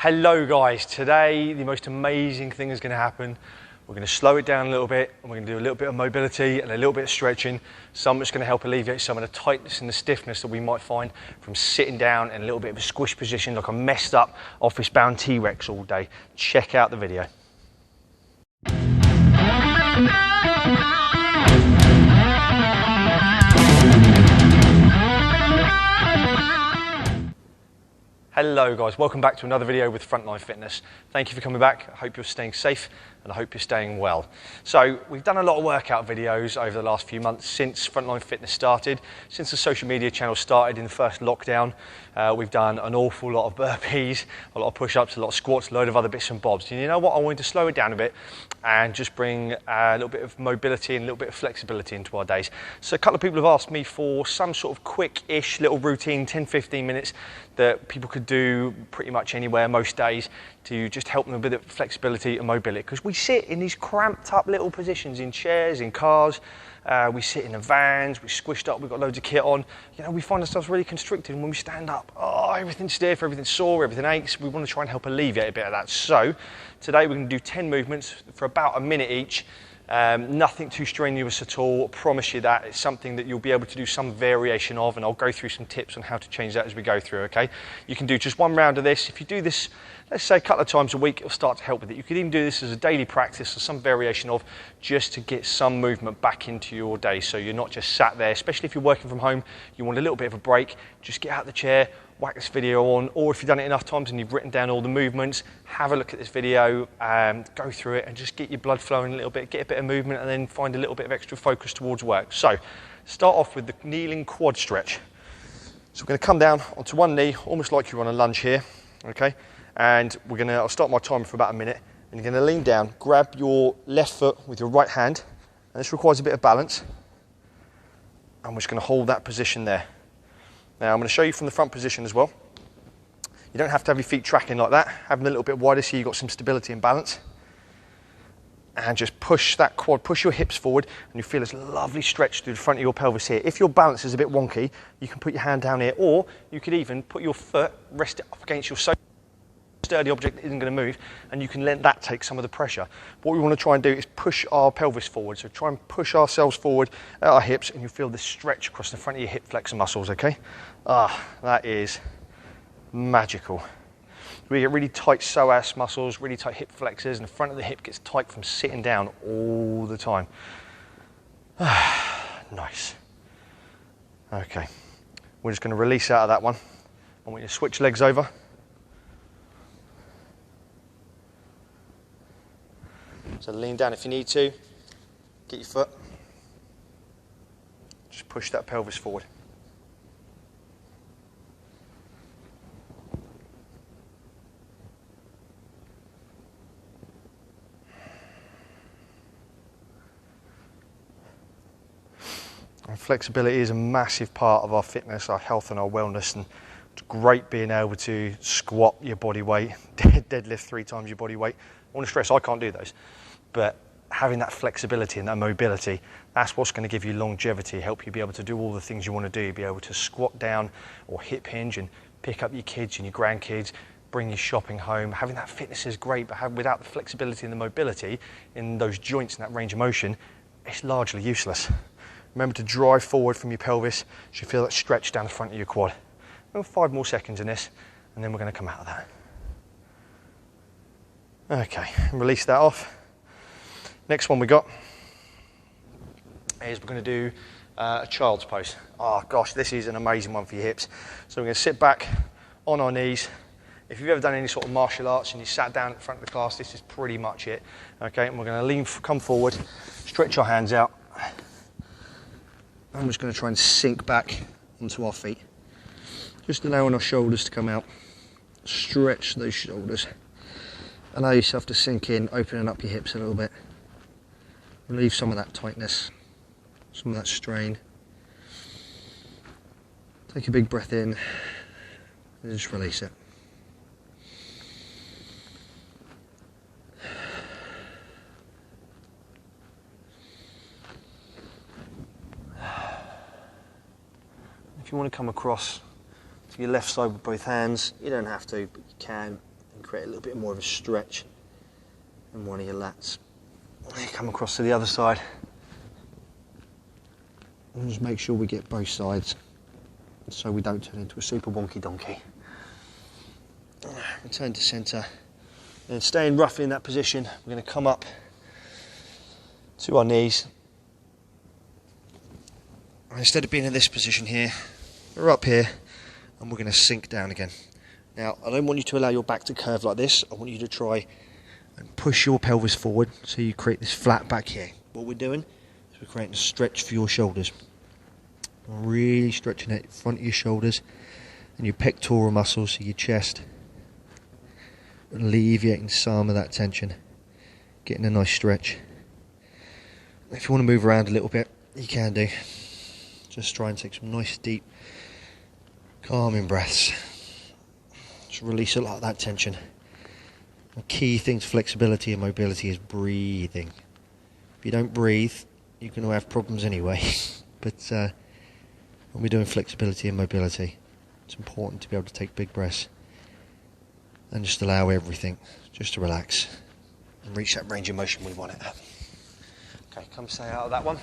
Hello guys, today the most amazing thing is going to happen. We're going to slow it down a little bit and we're going to do a little bit of mobility and a little bit of stretching. Some that's going to help alleviate some of the tightness and the stiffness that we might find from sitting down in a little bit of a squish position like a messed up office bound T-Rex all day. Check out the video. Hello guys, welcome back to another video with Frontline Fitness. Thank you for coming back. I hope you're staying safe and I hope you're staying well. So we've done a lot of workout videos over the last few months since Frontline Fitness started, since the social media channel started in the first lockdown. We've done an awful lot of burpees, a lot of push-ups, a lot of squats, a load of other bits and bobs. And you know what, I wanted to slow it down a bit and just bring a little bit of mobility and a little bit of flexibility into our days. So a couple of people have asked me for some sort of quick-ish little routine, 10-15 minutes, that people could do pretty much anywhere, most days, to just help them with a bit of flexibility and mobility. Because we sit in these cramped up little positions in chairs, in cars, we sit in the vans, we're squished up, we've got loads of kit on. You know, we find ourselves really constricted, and when we stand up, oh, everything's stiff, everything's sore, everything aches. We want to try and help alleviate a bit of that. So today we're going to do 10 movements for about a minute each. Nothing too strenuous at all, I promise you that. It's something that you'll be able to do some variation of, and I'll go through some tips on how to change that as we go through, okay? You can do just one round of this. If you do this, let's say a couple of times a week, it'll start to help with it. You could even do this as a daily practice or some variation of, just to get some movement back into your day, so you're not just sat there. Especially if you're working from home, you want a little bit of a break, just get out of the chair, whack this video on, or if you've done it enough times and you've written down all the movements, have a look at this video, go through it and just get your blood flowing a little bit, get a bit of movement, and then find a little bit of extra focus towards work. So start off with the kneeling quad stretch. So we're going to come down onto one knee, almost like you're on a lunge here, okay? And I'll start my timer for about a minute, and you're going to lean down, grab your left foot with your right hand, and this requires a bit of balance, and we're just going to hold that position there. Now I'm going to show you from the front position as well. You don't have to have your feet tracking like that. Have them a little bit wider so you've got some stability and balance. And just push that quad, push your hips forward, and you feel this lovely stretch through the front of your pelvis here. If your balance is a bit wonky, you can put your hand down here, or you could even put your foot, rest it up against your sofa, sturdy object that isn't going to move, and you can let that take some of the pressure. But what we want to try and do is push our pelvis forward. So try and push ourselves forward at our hips, and you feel this stretch across the front of your hip flexor muscles, okay? That is magical. We get really tight psoas muscles, really tight hip flexors, and the front of the hip gets tight from sitting down all the time. Nice. Okay, we're just going to release out of that one. I want you to switch legs over. So lean down if you need to, get your foot, just push that pelvis forward. And flexibility is a massive part of our fitness, our health and our wellness, and it's great being able to squat your body weight, deadlift 3 times your body weight. I want to stress, I can't do those, but having that flexibility and that mobility, that's what's going to give you longevity, help you be able to do all the things you want to do, be able to squat down or hip hinge and pick up your kids and your grandkids, bring your shopping home. Having that fitness is great, but without the flexibility and the mobility in those joints and that range of motion, it's largely useless. Remember to drive forward from your pelvis, so you feel that stretch down the front of your quad. 5 more seconds in this, and then we're going to come out of that. Okay, release that off. Next one we got is we're going to do a child's pose. Oh gosh, this is an amazing one for your hips. So we're going to sit back on our knees. If you've ever done any sort of martial arts and you sat down at the front of the class, this is pretty much it. Okay, and we're going to come forward, stretch our hands out. I'm just going to try and sink back onto our feet. Just allowing our shoulders to come out. Stretch those shoulders. Allow yourself to sink in, opening up your hips a little bit. Relieve some of that tightness, some of that strain. Take a big breath in and just release it. If you want to come across to your left side with both hands, you don't have to, but you can, and create a little bit more of a stretch in one of your lats. Come across to the other side. And just make sure we get both sides so we don't turn into a super wonky donkey. Return to centre. And staying roughly in that position, we're going to come up to our knees. And instead of being in this position here, we're up here and we're going to sink down again. Now, I don't want you to allow your back to curve like this. I want you to try and push your pelvis forward so you create this flat back here. What we're doing is we're creating a stretch for your shoulders. Really stretching out the front of your shoulders and your pectoral muscles, so your chest. Alleviating some of that tension, getting a nice stretch. If you want to move around a little bit, you can do. Just try and take some nice deep calming breaths. Just release a lot of that tension. The key thing to flexibility and mobility is breathing. If you don't breathe, you're going to have problems anyway. But when we're doing flexibility and mobility, it's important to be able to take big breaths and just allow everything just to relax and reach that range of motion we want it at. Okay, come stay out of that one.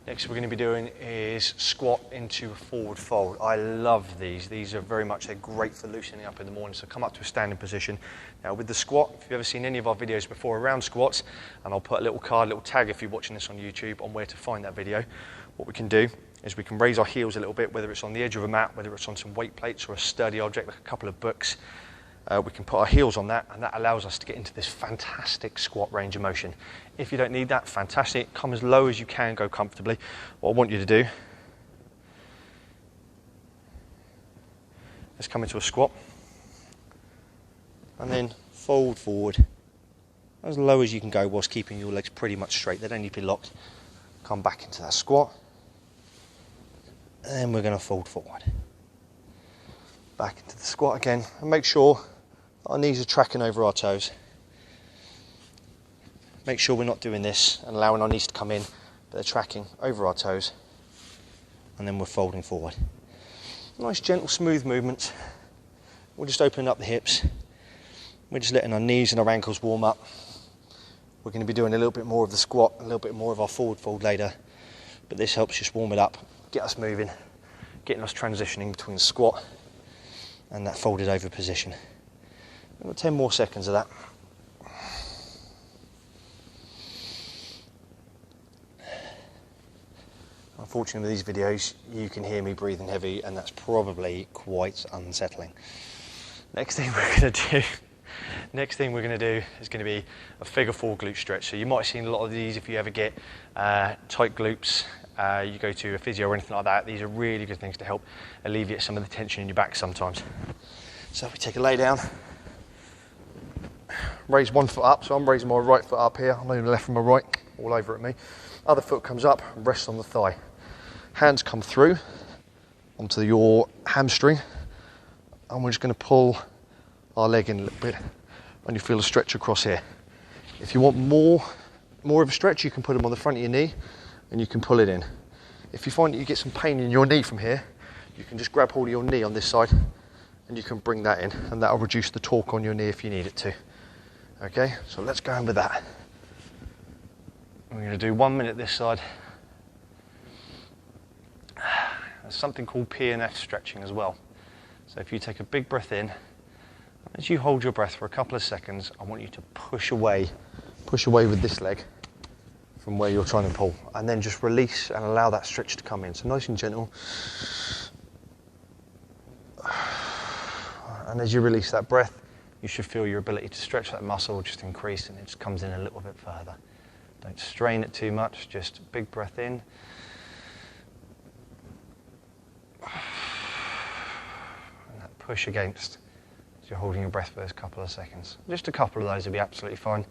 Next we're going to be doing is squat into a forward fold. I love these. These are very much, they're great for loosening up in the morning. So come up to a standing position. Now with the squat, if you've ever seen any of our videos before around squats, and I'll put a little card, a little tag if you're watching this on YouTube on where to find that video, what we can do is we can raise our heels a little bit, whether it's on the edge of a mat, whether it's on some weight plates or a sturdy object like a couple of books. We can put our heels on that, and that allows us to get into this fantastic squat range of motion. If you don't need that, fantastic. Come as low as you can, go comfortably. What I want you to do is come into a squat and then fold forward as low as you can go whilst keeping your legs pretty much straight. They don't need to be locked. Come back into that squat, and then we're going to fold forward. Back into the squat again, and make sure our knees are tracking over our toes. Make sure we're not doing this and allowing our knees to come in, but they're tracking over our toes, and then we're folding forward. Nice gentle smooth movements. We're just opening up the hips. We're just letting our knees and our ankles warm up. We're going to be doing a little bit more of the squat, a little bit more of our forward fold later, but this helps just warm it up, get us moving, getting us transitioning between the squat and that folded over position. We've got 10 more seconds of that. Unfortunately with these videos you can hear me breathing heavy, and that's probably quite unsettling. Next thing we're going to do is going to be a figure 4 glute stretch. So you might have seen a lot of these if you ever get tight glutes, you go to a physio or anything like that. These are really good things to help alleviate some of the tension in your back sometimes. So we take a lay down, raise one foot up. So I'm raising my right foot up here. I'm moving left from my right, all over at me. Other foot comes up, rests on the thigh. Hands come through onto your hamstring, and we're just going to pull our leg in a little bit, and you feel a stretch across here. If you want more of a stretch, you can put them on the front of your knee and you can pull it in. If you find that you get some pain in your knee from here, you can just grab hold of your knee on this side and you can bring that in, and that'll reduce the torque on your knee if you need it to. Okay, so let's go in with that. We're going to do 1 minute this side. There's something called Pnf stretching as well. So if you take a big breath in, as you hold your breath for a couple of seconds, I want you to push away with this leg from where you're trying to pull, and then just release and allow that stretch to come in. So nice and gentle. And as you release that breath, you should feel your ability to stretch that muscle just increase, and it just comes in a little bit further. Don't strain it too much, just a big breath in. And that push against as you're holding your breath for those couple of seconds. Just a couple of those will be absolutely fine.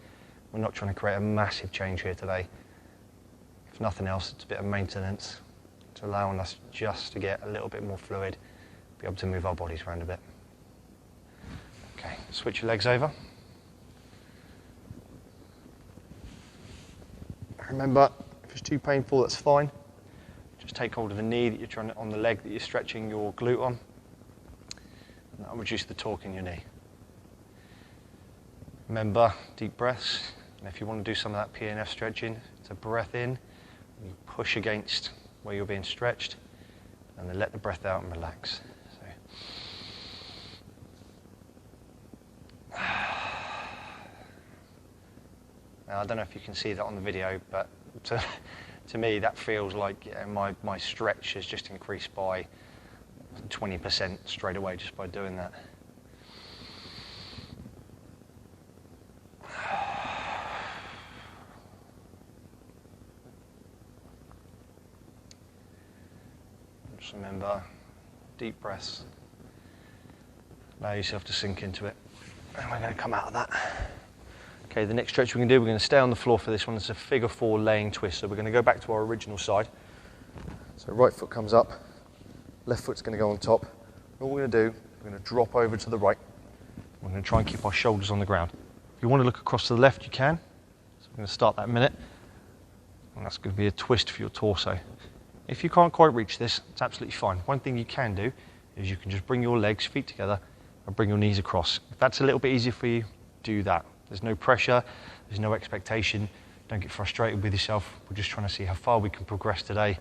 We're not trying to create a massive change here today. If nothing else, it's a bit of maintenance to allowing us just to get a little bit more fluid, be able to move our bodies around a bit. Okay, switch your legs over. Remember, if it's too painful, that's fine. Just take hold of the knee that you're trying to, on the leg that you're stretching your glute on, and that'll reduce the torque in your knee. Remember, deep breaths. And if you want to do some of that Pnf stretching, it's a breath in, you push against where you're being stretched, and then let the breath out and relax. So. Now, I don't know if you can see that on the video, but to me that feels like my stretch has just increased by 20% straight away just by doing that. Just remember, deep breaths. Allow yourself to sink into it. And we're going to come out of that. Okay, the next stretch we're going to do, we're going to stay on the floor for this one. It's a figure 4 laying twist. So we're going to go back to our original side. So right foot comes up, left foot's going to go on top. All we're going to do, we're going to drop over to the right. We're going to try and keep our shoulders on the ground. If you want to look across to the left, you can. So we're going to start that minute. And that's going to be a twist for your torso. If you can't quite reach this, it's absolutely fine. One thing you can do is you can just bring your legs, feet together, and bring your knees across. If that's a little bit easier for you, do that. There's no pressure, there's no expectation. Don't get frustrated with yourself. We're just trying to see how far we can progress today,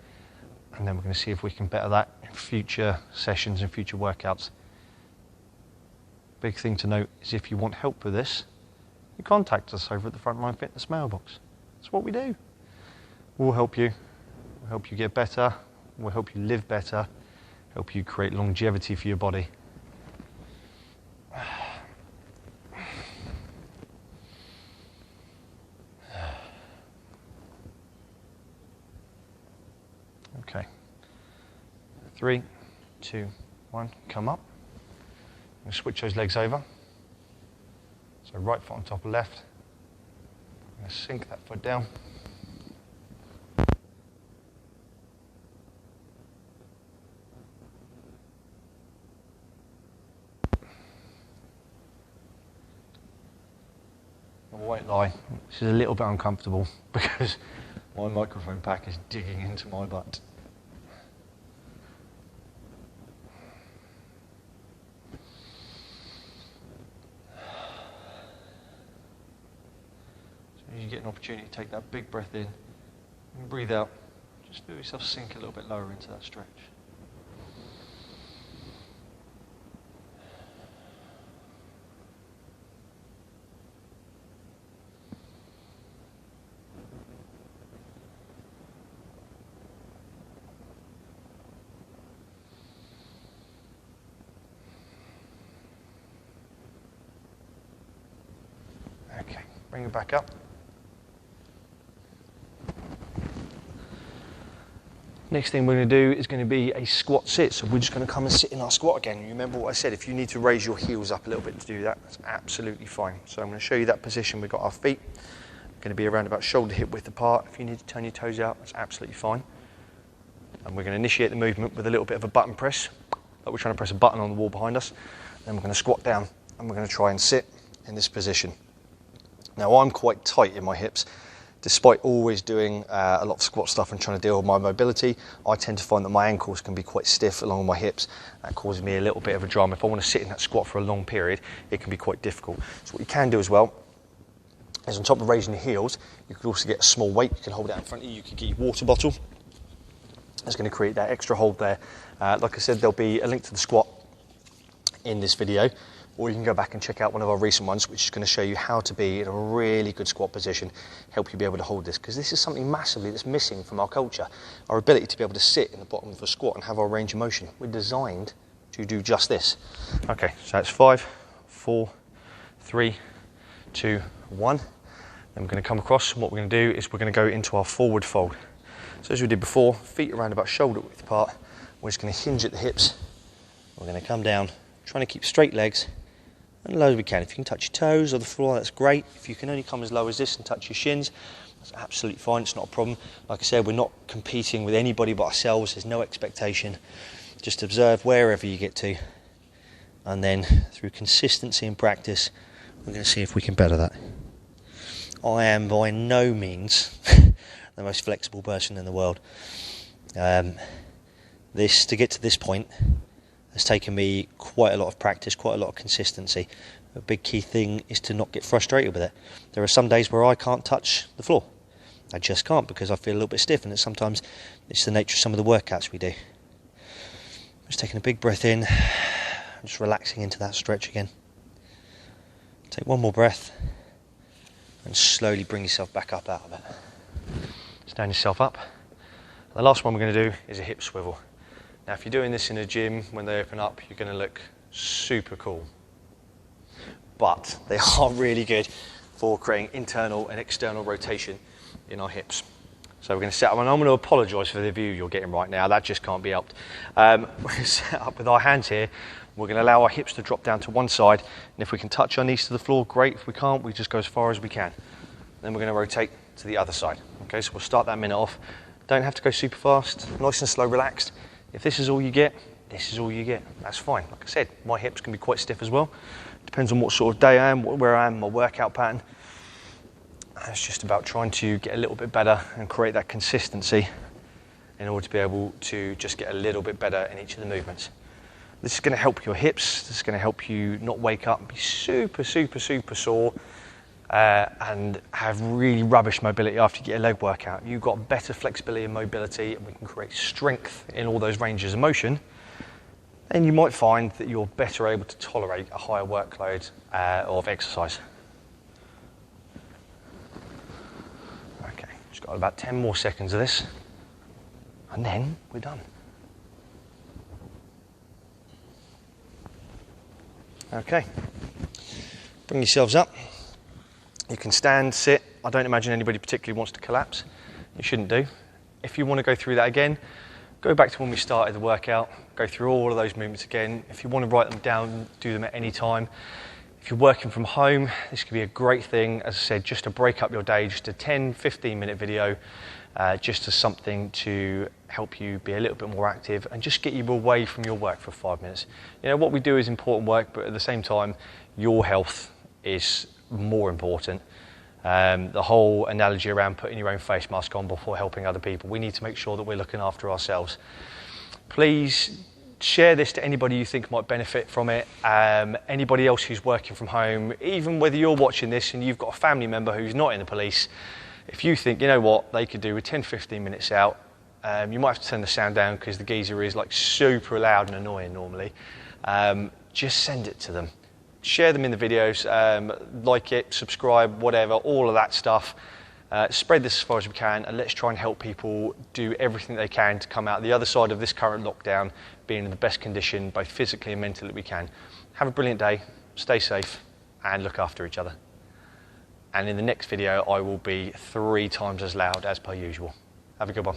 and then we're going to see if we can better that in future sessions and future workouts. Big thing to note is if you want help with this, you contact us over at the Frontline Fitness mailbox. That's what we do. We'll help you. We'll help you get better. We'll help you live better. Help you create longevity for your body. Okay. 3, 2, 1. Come up. I'm going to switch those legs over. So right foot on top of left. I'm going to sink that foot down. I won't lie, this is a little bit uncomfortable because my microphone pack is digging into my butt. So as you get an opportunity to take that big breath in and breathe out, just feel yourself sink a little bit lower into that stretch. Okay, bring it back up. Next thing we're going to do is going to be a squat sit. So we're just going to come and sit in our squat again. Remember what I said, if you need to raise your heels up a little bit to do that, that's absolutely fine. So I'm going to show you that position. We've got our feet going to be around about shoulder hip width apart. If you need to turn your toes out, that's absolutely fine. And we're going to initiate the movement with a little bit of a button press, like we're trying to press a button on the wall behind us. Then we're going to squat down and we're going to try and sit in this position. Now I'm quite tight in my hips. Despite always doing a lot of squat stuff and trying to deal with my mobility, I tend to find that my ankles can be quite stiff along my hips. That causes me a little bit of a drama. If I want to sit in that squat for a long period, it can be quite difficult. So what you can do as well is, on top of raising your heels, you could also get a small weight. You can hold it out in front of you. You can get your water bottle. It's going to create that extra hold there. Like I said, there'll be a link to the squat in this video, or you can go back and check out one of our recent ones, which is going to show you how to be in a really good squat position, help you be able to hold this, because this is something massively that's missing from our culture, our ability to be able to sit in the bottom of a squat and have our range of motion. We're designed to do just this. Okay, so that's 5, 4, 3, 2, 1. Then we're going to come across, and what we're going to do is we're going to go into our forward fold. So as we did before, feet around about shoulder width apart, we're just going to hinge at the hips. We're going to come down, trying to keep straight legs, and as low as we can. If you can touch your toes or the floor, that's great. If you can only come as low as this and touch your shins, that's absolutely fine, it's not a problem. Like I said, we're not competing with anybody but ourselves, there's no expectation. Just observe wherever you get to, and then through consistency and practice, we're going to see if we can better that. I am by no means the most flexible person in the world. To get to this point has taken me quite a lot of practice, quite a lot of consistency. A big key thing is to not get frustrated with it. There are some days where I can't touch the floor. I just can't because I feel a little bit stiff, and sometimes it's the nature of some of the workouts we do. Just taking a big breath in, just relaxing into that stretch again. Take one more breath and slowly bring yourself back up out of it. Stand yourself up. And the last one we're going to do is a hip swivel. Now if you're doing this in a gym when they open up, you're going to look super cool. But they are really good for creating internal and external rotation in our hips. So we're going to set up, and I'm going to apologise for the view you're getting right now, that just can't be helped. We're going to set up with our hands here. We're going to allow our hips to drop down to one side, and if we can touch our knees to the floor, great. If we can't, we just go as far as we can. Then we're going to rotate to the other side. Okay, so we'll start that minute off. Don't have to go super fast, nice and slow, relaxed. If this is all you get, this is all you get. That's fine. Like I said, my hips can be quite stiff as well. Depends on what sort of day I am, where I am, my workout pattern. It's just about trying to get a little bit better and create that consistency in order to be able to just get a little bit better in each of the movements. This is going to help your hips. This is going to help you not wake up and be super, super, super sore and have really rubbish mobility after you get a leg workout. You've got better flexibility and mobility, and we can create strength in all those ranges of motion. And you might find that you're better able to tolerate a higher workload of exercise. Okay, just got about 10 more seconds of this, and then we're done. Okay, bring yourselves up. You can stand, sit. I don't imagine anybody particularly wants to collapse. You shouldn't do. If you want to go through that again, go back to when we started the workout, go through all of those movements again. If you want to write them down, do them at any time. If you're working from home, this could be a great thing, as I said, just to break up your day, just a 10-15 minute video, just as something to help you be a little bit more active and just get you away from your work for 5 minutes. You know, what we do is important work, but at the same time, your health is more important. The whole analogy around putting your own face mask on before helping other people, we need to make sure that we're looking after ourselves. Please share this to anybody you think might benefit from it, anybody else who's working from home, even whether you're watching this and you've got a family member who's not in the police. If you think, you know what, they could do with 10-15 minutes out, you might have to turn the sound down because the geezer is like super loud and annoying normally. Just send it to them. Share them in the videos, like it, subscribe, whatever, all of that stuff. Spread this as far as we can, and let's try and help people do everything they can to come out the other side of this current lockdown being in the best condition, both physically and mentally, that we can. Have a brilliant day, stay safe, and look after each other. And in the next video, I will be 3 times as loud as per usual. Have a good one.